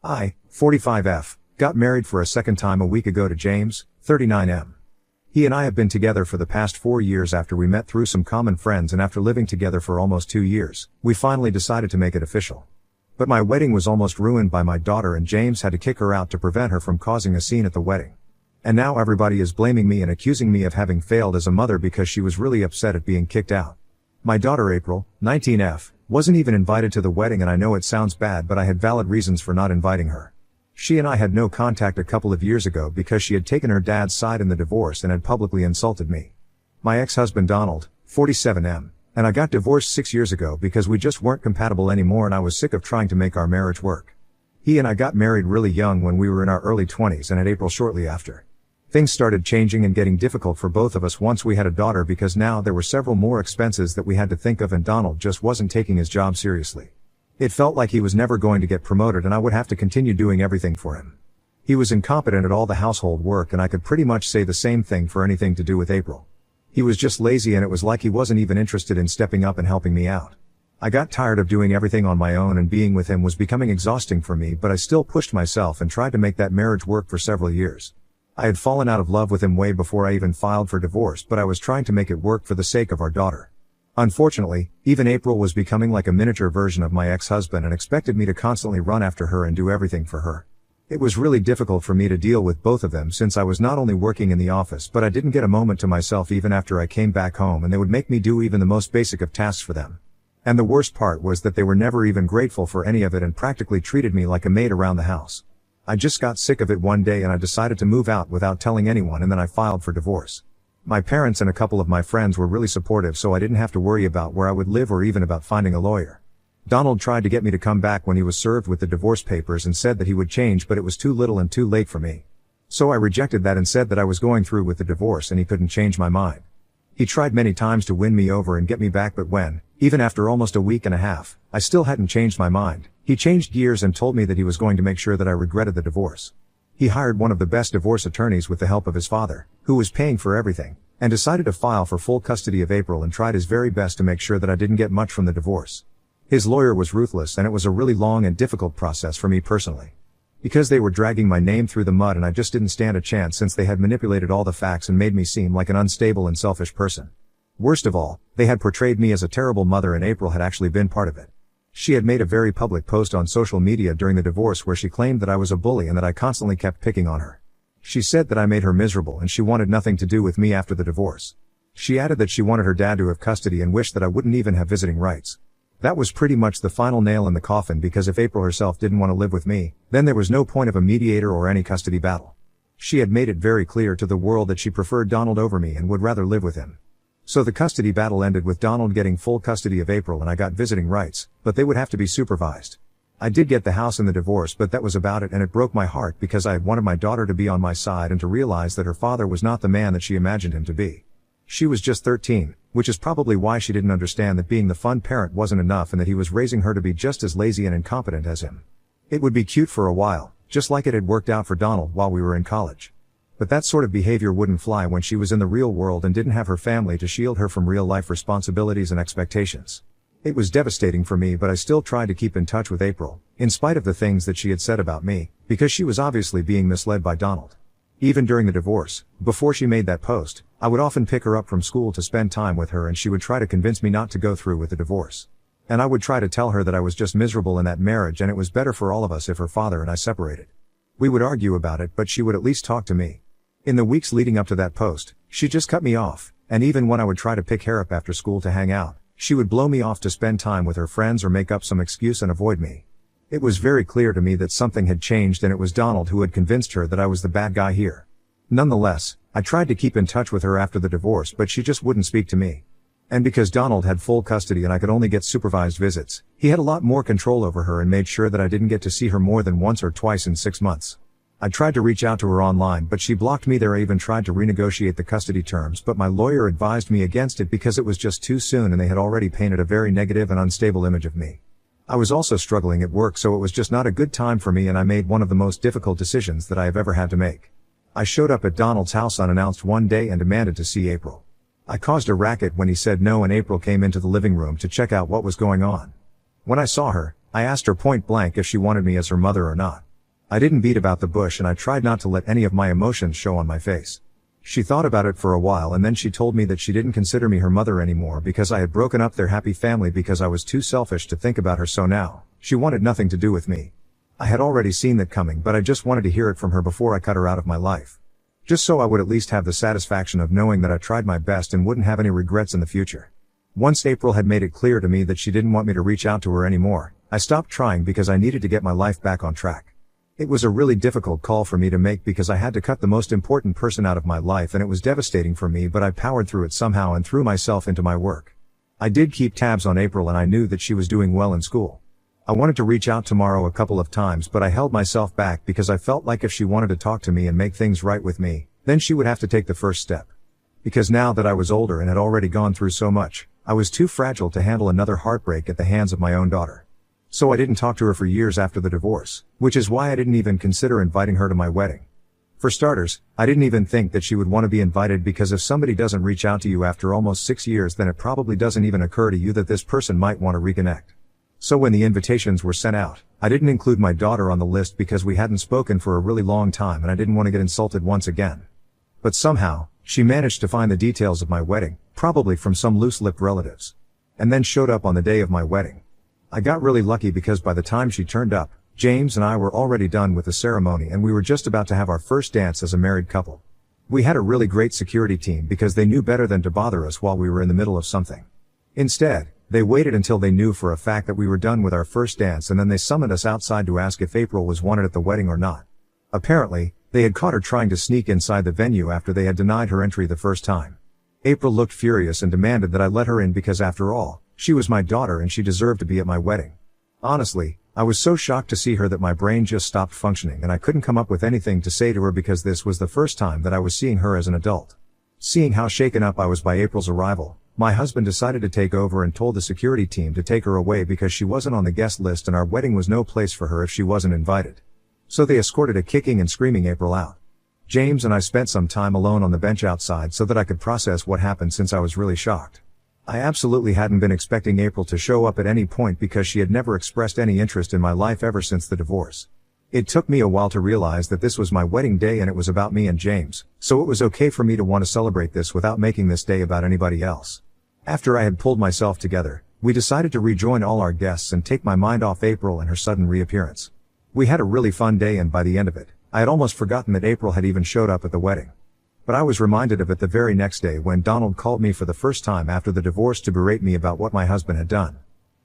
I, 45F, got married for a second time a week ago to James, 39M. He and I have been together for the past 4 years after we met through some common friends, and after living together for almost 2 years, we finally decided to make it official. But my wedding was almost ruined by my daughter, and James had to kick her out to prevent her from causing a scene at the wedding. And now everybody is blaming me and accusing me of having failed as a mother because she was really upset at being kicked out. My daughter April, 19F, wasn't even invited to the wedding, and I know it sounds bad, but I had valid reasons for not inviting her. She and I had no contact a couple of years ago because she had taken her dad's side in the divorce and had publicly insulted me. My ex-husband Donald, 47M, and I got divorced 6 years ago because we just weren't compatible anymore, and I was sick of trying to make our marriage work. He and I got married really young when we were in our early 20s, and had April shortly after. Things started changing and getting difficult for both of us once we had a daughter, because now there were several more expenses that we had to think of, and Donald just wasn't taking his job seriously. It felt like he was never going to get promoted, and I would have to continue doing everything for him. He was incompetent at all the household work, and I could pretty much say the same thing for anything to do with April. He was just lazy, and it was like he wasn't even interested in stepping up and helping me out. I got tired of doing everything on my own, and being with him was becoming exhausting for me, but I still pushed myself and tried to make that marriage work for several years. I had fallen out of love with him way before I even filed for divorce, but I was trying to make it work for the sake of our daughter. Unfortunately, even April was becoming like a miniature version of my ex-husband and expected me to constantly run after her and do everything for her. It was really difficult for me to deal with both of them, since I was not only working in the office, but I didn't get a moment to myself even after I came back home, and they would make me do even the most basic of tasks for them. And the worst part was that they were never even grateful for any of it and practically treated me like a maid around the house. I just got sick of it one day, and I decided to move out without telling anyone, and then I filed for divorce. My parents and a couple of my friends were really supportive, so I didn't have to worry about where I would live or even about finding a lawyer. Donald tried to get me to come back when he was served with the divorce papers and said that he would change, but it was too little and too late for me. So I rejected that and said that I was going through with the divorce and he couldn't change my mind. He tried many times to win me over and get me back, but when, even after almost a week and a half, I still hadn't changed my mind, he changed gears and told me that he was going to make sure that I regretted the divorce. He hired one of the best divorce attorneys with the help of his father, who was paying for everything, and decided to file for full custody of April, and tried his very best to make sure that I didn't get much from the divorce. His lawyer was ruthless, and it was a really long and difficult process for me personally. Because they were dragging my name through the mud, and I just didn't stand a chance, since they had manipulated all the facts and made me seem like an unstable and selfish person. Worst of all, they had portrayed me as a terrible mother, and April had actually been part of it. She had made a very public post on social media during the divorce where she claimed that I was a bully and that I constantly kept picking on her. She said that I made her miserable and she wanted nothing to do with me after the divorce. She added that she wanted her dad to have custody and wished that I wouldn't even have visiting rights. That was pretty much the final nail in the coffin, because if April herself didn't want to live with me, then there was no point of a mediator or any custody battle. She had made it very clear to the world that she preferred Donald over me and would rather live with him. So the custody battle ended with Donald getting full custody of April and I got visiting rights, but they would have to be supervised. I did get the house in the divorce, but that was about it, and it broke my heart because I had wanted my daughter to be on my side and to realize that her father was not the man that she imagined him to be. She was just 13, which is probably why she didn't understand that being the fun parent wasn't enough and that he was raising her to be just as lazy and incompetent as him. It would be cute for a while, just like it had worked out for Donald while we were in college. But that sort of behavior wouldn't fly when she was in the real world and didn't have her family to shield her from real-life responsibilities and expectations. It was devastating for me, but I still tried to keep in touch with April, in spite of the things that she had said about me, because she was obviously being misled by Donald. Even during the divorce, before she made that post, I would often pick her up from school to spend time with her, and she would try to convince me not to go through with the divorce. And I would try to tell her that I was just miserable in that marriage and it was better for all of us if her father and I separated. We would argue about it, but she would at least talk to me. In the weeks leading up to that post, she just cut me off, and even when I would try to pick her up after school to hang out, she would blow me off to spend time with her friends or make up some excuse and avoid me. It was very clear to me that something had changed, and it was Donald who had convinced her that I was the bad guy here. Nonetheless, I tried to keep in touch with her after the divorce, but she just wouldn't speak to me. And because Donald had full custody and I could only get supervised visits, he had a lot more control over her and made sure that I didn't get to see her more than once or twice in 6 months. I tried to reach out to her online, but she blocked me there. I even tried to renegotiate the custody terms, but my lawyer advised me against it because it was just too soon and they had already painted a very negative and unstable image of me. I was also struggling at work, so it was just not a good time for me, and I made one of the most difficult decisions that I have ever had to make. I showed up at Donald's house unannounced one day and demanded to see April. I caused a racket when he said no, and April came into the living room to check out what was going on. When I saw her, I asked her point blank if she wanted me as her mother or not. I didn't beat about the bush and I tried not to let any of my emotions show on my face. She thought about it for a while and then she told me that she didn't consider me her mother anymore because I had broken up their happy family because I was too selfish to think about her, so now, she wanted nothing to do with me. I had already seen that coming, but I just wanted to hear it from her before I cut her out of my life. Just so I would at least have the satisfaction of knowing that I tried my best and wouldn't have any regrets in the future. Once April had made it clear to me that she didn't want me to reach out to her anymore, I stopped trying because I needed to get my life back on track. It was a really difficult call for me to make because I had to cut the most important person out of my life and it was devastating for me, but I powered through it somehow and threw myself into my work. I did keep tabs on April and I knew that she was doing well in school. I wanted to reach out tomorrow a couple of times, but I held myself back because I felt like if she wanted to talk to me and make things right with me, then she would have to take the first step. Because now that I was older and had already gone through so much, I was too fragile to handle another heartbreak at the hands of my own daughter. So I didn't talk to her for years after the divorce, which is why I didn't even consider inviting her to my wedding. For starters, I didn't even think that she would want to be invited because if somebody doesn't reach out to you after almost 6 years, then it probably doesn't even occur to you that this person might want to reconnect. So when the invitations were sent out, I didn't include my daughter on the list because we hadn't spoken for a really long time and I didn't want to get insulted once again. But somehow, she managed to find the details of my wedding, probably from some loose-lipped relatives. And then showed up on the day of my wedding. I got really lucky because by the time she turned up, James and I were already done with the ceremony and we were just about to have our first dance as a married couple. We had a really great security team because they knew better than to bother us while we were in the middle of something. Instead, they waited until they knew for a fact that we were done with our first dance and then they summoned us outside to ask if April was wanted at the wedding or not. Apparently, they had caught her trying to sneak inside the venue after they had denied her entry the first time. April looked furious and demanded that I let her in because after all, she was my daughter and she deserved to be at my wedding. Honestly, I was so shocked to see her that my brain just stopped functioning and I couldn't come up with anything to say to her because this was the first time that I was seeing her as an adult. Seeing how shaken up I was by April's arrival, my husband decided to take over and told the security team to take her away because she wasn't on the guest list and our wedding was no place for her if she wasn't invited. So they escorted a kicking and screaming April out. James and I spent some time alone on the bench outside so that I could process what happened since I was really shocked. I absolutely hadn't been expecting April to show up at any point because she had never expressed any interest in my life ever since the divorce. It took me a while to realize that this was my wedding day and it was about me and James, so it was okay for me to want to celebrate this without making this day about anybody else. After I had pulled myself together, we decided to rejoin all our guests and take my mind off April and her sudden reappearance. We had a really fun day and by the end of it, I had almost forgotten that April had even showed up at the wedding. But I was reminded of it the very next day when Donald called me for the first time after the divorce to berate me about what my husband had done.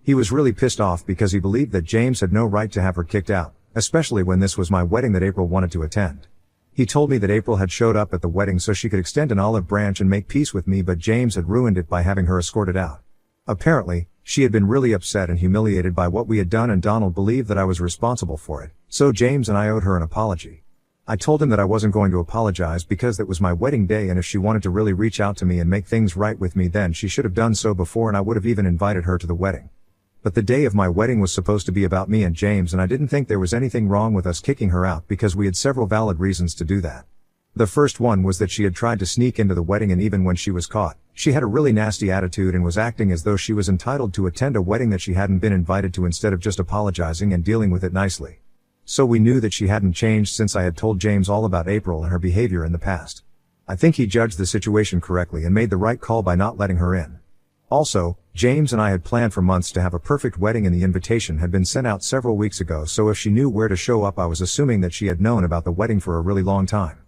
He was really pissed off because he believed that James had no right to have her kicked out, especially when this was my wedding that April wanted to attend. He told me that April had showed up at the wedding so she could extend an olive branch and make peace with me, but James had ruined it by having her escorted out. Apparently, she had been really upset and humiliated by what we had done and Donald believed that I was responsible for it, so James and I owed her an apology. I told him that I wasn't going to apologize because that was my wedding day and if she wanted to really reach out to me and make things right with me then she should have done so before and I would have even invited her to the wedding. But the day of my wedding was supposed to be about me and James and I didn't think there was anything wrong with us kicking her out because we had several valid reasons to do that. The first one was that she had tried to sneak into the wedding and even when she was caught, she had a really nasty attitude and was acting as though she was entitled to attend a wedding that she hadn't been invited to instead of just apologizing and dealing with it nicely. So we knew that she hadn't changed since I had told James all about April and her behavior in the past. I think he judged the situation correctly and made the right call by not letting her in. Also, James and I had planned for months to have a perfect wedding and the invitation had been sent out several weeks ago, so if she knew where to show up I was assuming that she had known about the wedding for a really long time.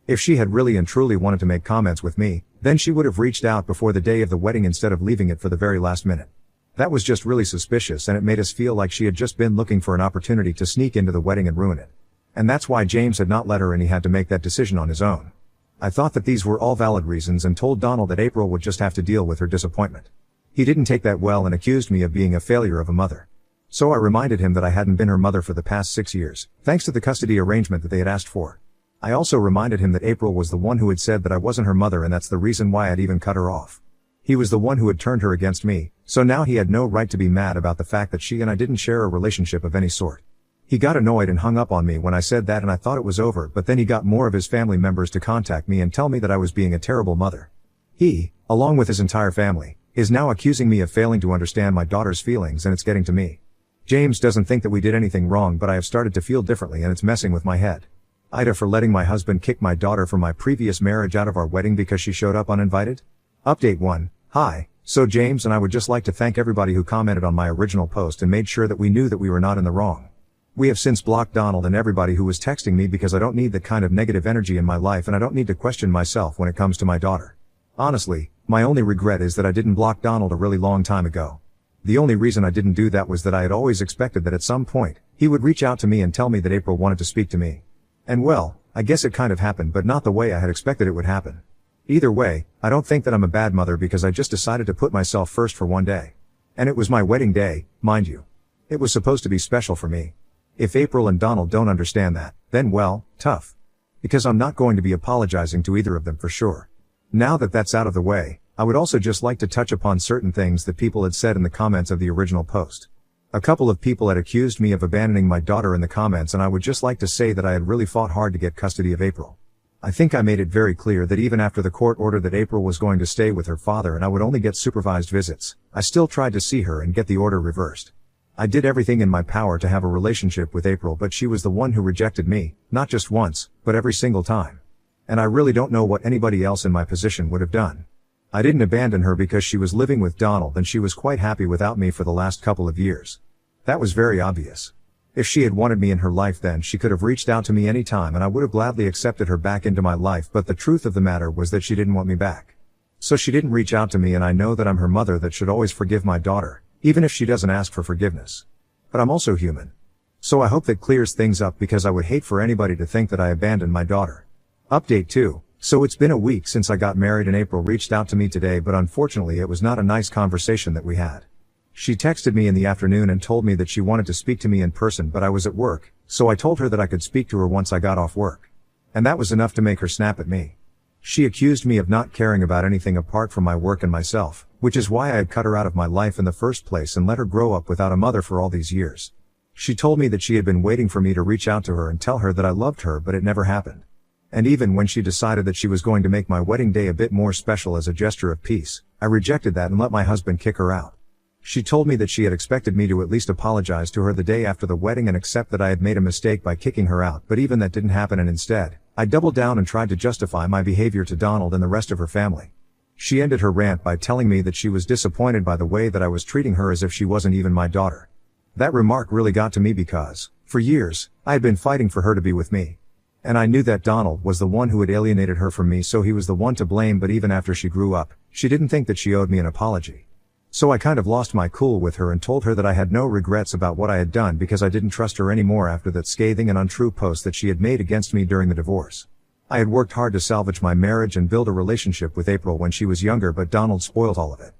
If she had really and truly wanted to make comments with me, then she would have reached out before the day of the wedding instead of leaving it for the very last minute. That was just really suspicious and it made us feel like she had just been looking for an opportunity to sneak into the wedding and ruin it. And that's why James had not let her and he had to make that decision on his own. I thought that these were all valid reasons and told Donald that April would just have to deal with her disappointment. He didn't take that well and accused me of being a failure of a mother. So I reminded him that I hadn't been her mother for the past 6 years, thanks to the custody arrangement that they had asked for. I also reminded him that April was the one who had said that I wasn't her mother and that's the reason why I'd even cut her off. He was the one who had turned her against me, so now he had no right to be mad about the fact that she and I didn't share a relationship of any sort. He got annoyed and hung up on me when I said that and I thought it was over, but then he got more of his family members to contact me and tell me that I was being a terrible mother. He, along with his entire family, is now accusing me of failing to understand my daughter's feelings and it's getting to me. James doesn't think that we did anything wrong, but I have started to feel differently and it's messing with my head. Ida for letting my husband kick my daughter from my previous marriage out of our wedding because she showed up uninvited. Update 1. Hi. So James and I would just like to thank everybody who commented on my original post and made sure that we knew that we were not in the wrong. We have since blocked Donald and everybody who was texting me because I don't need that kind of negative energy in my life and I don't need to question myself when it comes to my daughter. Honestly, my only regret is that I didn't block Donald a really long time ago. The only reason I didn't do that was that I had always expected that at some point, he would reach out to me and tell me that April wanted to speak to me. And well, I guess it kind of happened, but not the way I had expected it would happen. Either way, I don't think that I'm a bad mother because I just decided to put myself first for one day. And it was my wedding day, mind you. It was supposed to be special for me. If April and Donald don't understand that, then well, tough. Because I'm not going to be apologizing to either of them for sure. Now that that's out of the way, I would also just like to touch upon certain things that people had said in the comments of the original post. A couple of people had accused me of abandoning my daughter in the comments, and I would just like to say that I had really fought hard to get custody of April. I think I made it very clear that even after the court ordered that April was going to stay with her father and I would only get supervised visits, I still tried to see her and get the order reversed. I did everything in my power to have a relationship with April, but she was the one who rejected me, not just once, but every single time. And I really don't know what anybody else in my position would have done. I didn't abandon her because she was living with Donald and she was quite happy without me for the last couple of years. That was very obvious. If she had wanted me in her life, then she could have reached out to me anytime and I would have gladly accepted her back into my life, but the truth of the matter was that she didn't want me back. So she didn't reach out to me, and I know that I'm her mother that should always forgive my daughter, even if she doesn't ask for forgiveness. But I'm also human. So I hope that clears things up because I would hate for anybody to think that I abandoned my daughter. Update 2. So it's been a week since I got married and April reached out to me today, but unfortunately it was not a nice conversation that we had. She texted me in the afternoon and told me that she wanted to speak to me in person, but I was at work, so I told her that I could speak to her once I got off work. And that was enough to make her snap at me. She accused me of not caring about anything apart from my work and myself, which is why I had cut her out of my life in the first place and let her grow up without a mother for all these years. She told me that she had been waiting for me to reach out to her and tell her that I loved her, but it never happened. And even when she decided that she was going to make my wedding day a bit more special as a gesture of peace, I rejected that and let my husband kick her out. She told me that she had expected me to at least apologize to her the day after the wedding and accept that I had made a mistake by kicking her out, but even that didn't happen, and instead, I doubled down and tried to justify my behavior to Donald and the rest of her family. She ended her rant by telling me that she was disappointed by the way that I was treating her as if she wasn't even my daughter. That remark really got to me because, for years, I had been fighting for her to be with me. And I knew that Donald was the one who had alienated her from me, so he was the one to blame, but even after she grew up, she didn't think that she owed me an apology. So I kind of lost my cool with her and told her that I had no regrets about what I had done because I didn't trust her anymore after that scathing and untrue post that she had made against me during the divorce. I had worked hard to salvage my marriage and build a relationship with April when she was younger, but Donald spoiled all of it.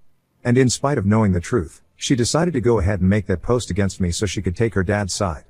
And in spite of knowing the truth, she decided to go ahead and make that post against me so she could take her dad's side.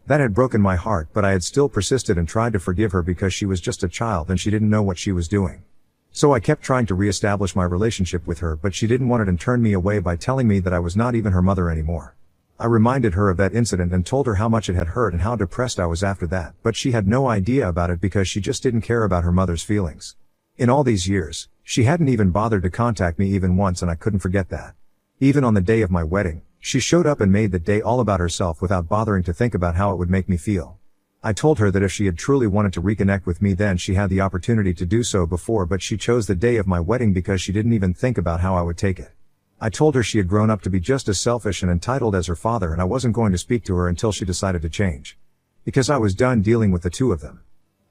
That had broken my heart, but I had still persisted and tried to forgive her because she was just a child and she didn't know what she was doing. So I kept trying to reestablish my relationship with her, but she didn't want it and turned me away by telling me that I was not even her mother anymore. I reminded her of that incident and told her how much it had hurt and how depressed I was after that, but she had no idea about it because she just didn't care about her mother's feelings. In all these years, she hadn't even bothered to contact me even once, and I couldn't forget that. Even on the day of my wedding, she showed up and made that day all about herself without bothering to think about how it would make me feel. I told her that if she had truly wanted to reconnect with me, then she had the opportunity to do so before, but she chose the day of my wedding because she didn't even think about how I would take it. I told her she had grown up to be just as selfish and entitled as her father, and I wasn't going to speak to her until she decided to change. Because I was done dealing with the two of them.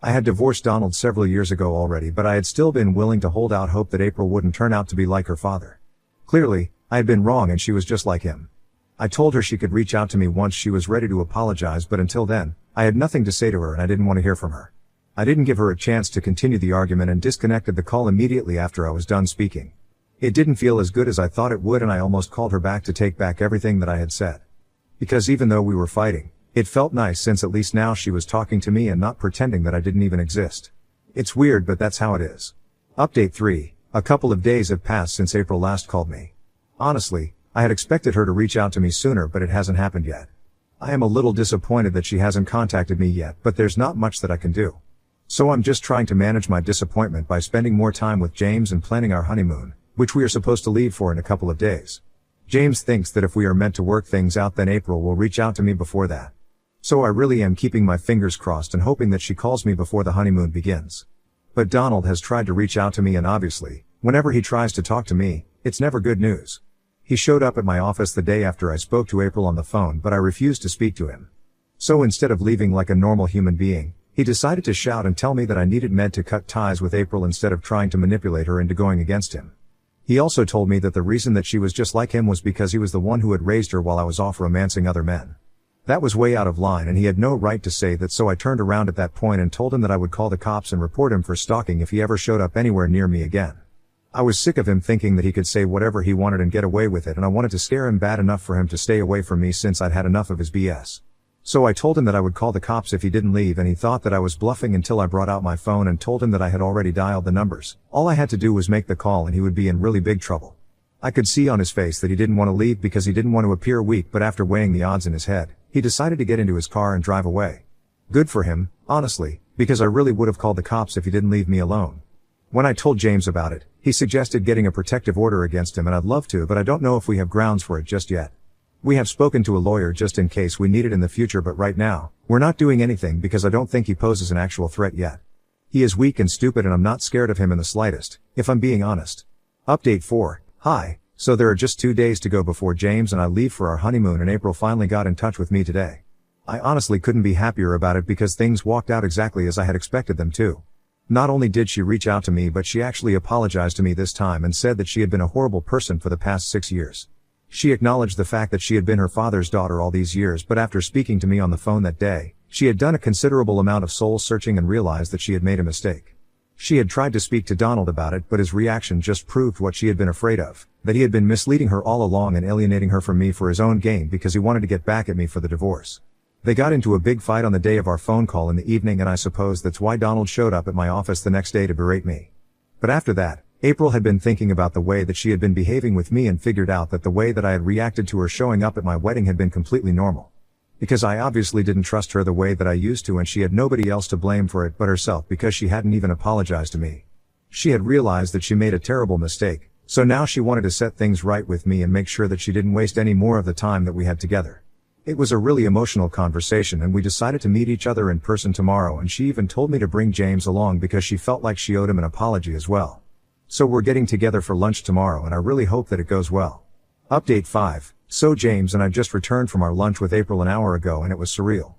I had divorced Donald several years ago already, but I had still been willing to hold out hope that April wouldn't turn out to be like her father. Clearly, I had been wrong and she was just like him. I told her she could reach out to me once she was ready to apologize, but until then, I had nothing to say to her and I didn't want to hear from her. I didn't give her a chance to continue the argument and disconnected the call immediately after I was done speaking. It didn't feel as good as I thought it would, and I almost called her back to take back everything that I had said. Because even though we were fighting, it felt nice since at least now she was talking to me and not pretending that I didn't even exist. It's weird, but that's how it is. Update 3. A couple of days have passed since April last called me. Honestly, I had expected her to reach out to me sooner, but it hasn't happened yet. I am a little disappointed that she hasn't contacted me yet, but there's not much that I can do. So I'm just trying to manage my disappointment by spending more time with James and planning our honeymoon, which we are supposed to leave for in a couple of days. James thinks that if we are meant to work things out then April will reach out to me before that. So I really am keeping my fingers crossed and hoping that she calls me before the honeymoon begins. But Donald has tried to reach out to me and obviously, whenever he tries to talk to me, it's never good news. He showed up at my office the day after I spoke to April on the phone but I refused to speak to him. So instead of leaving like a normal human being, he decided to shout and tell me that I needed med to cut ties with April instead of trying to manipulate her into going against him. He also told me that the reason that she was just like him was because he was the one who had raised her while I was off romancing other men. That was way out of line and he had no right to say that, so I turned around at that point and told him that I would call the cops and report him for stalking if he ever showed up anywhere near me again. I was sick of him thinking that he could say whatever he wanted and get away with it, and I wanted to scare him bad enough for him to stay away from me since I'd had enough of his BS. So I told him that I would call the cops if he didn't leave, and he thought that I was bluffing until I brought out my phone and told him that I had already dialed the numbers. All I had to do was make the call and he would be in really big trouble. I could see on his face that he didn't want to leave because he didn't want to appear weak, but after weighing the odds in his head, he decided to get into his car and drive away. Good for him, honestly, because I really would have called the cops if he didn't leave me alone. When I told James about it, he suggested getting a protective order against him, and I'd love to, but I don't know if we have grounds for it just yet. We have spoken to a lawyer just in case we need it in the future, but right now, we're not doing anything because I don't think he poses an actual threat yet. He is weak and stupid and I'm not scared of him in the slightest, if I'm being honest. Update 4. Hi. So there are just 2 days to go before James and I leave for our honeymoon, and April finally got in touch with me today. I honestly couldn't be happier about it because things walked out exactly as I had expected them to. Not only did she reach out to me, but she actually apologized to me this time and said that she had been a horrible person for the past 6 years. She acknowledged the fact that she had been her father's daughter all these years, but after speaking to me on the phone that day, she had done a considerable amount of soul searching and realized that she had made a mistake. She had tried to speak to Donald about it, but his reaction just proved what she had been afraid of, that he had been misleading her all along and alienating her from me for his own gain because he wanted to get back at me for the divorce. They got into a big fight on the day of our phone call in the evening, and I suppose that's why Donald showed up at my office the next day to berate me. But after that, April had been thinking about the way that she had been behaving with me and figured out that the way that I had reacted to her showing up at my wedding had been completely normal. Because I obviously didn't trust her the way that I used to, and she had nobody else to blame for it but herself because she hadn't even apologized to me. She had realized that she made a terrible mistake, so now she wanted to set things right with me and make sure that she didn't waste any more of the time that we had together. It was a really emotional conversation, and we decided to meet each other in person tomorrow, and she even told me to bring James along because she felt like she owed him an apology as well. So we're getting together for lunch tomorrow and I really hope that it goes well. Update 5. So James and I just returned from our lunch with April an hour ago, and it was surreal.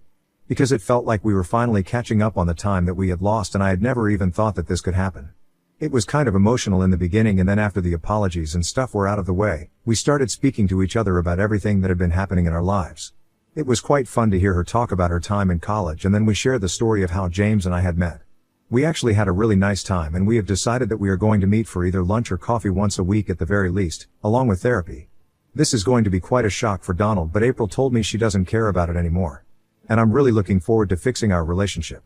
Because it felt like we were finally catching up on the time that we had lost, and I had never even thought that this could happen. It was kind of emotional in the beginning, and then after the apologies and stuff were out of the way, we started speaking to each other about everything that had been happening in our lives. It was quite fun to hear her talk about her time in college, and then we shared the story of how James and I had met. We actually had a really nice time, and we have decided that we are going to meet for either lunch or coffee once a week at the very least, along with therapy. This is going to be quite a shock for Donald, but April told me she doesn't care about it anymore. And I'm really looking forward to fixing our relationship.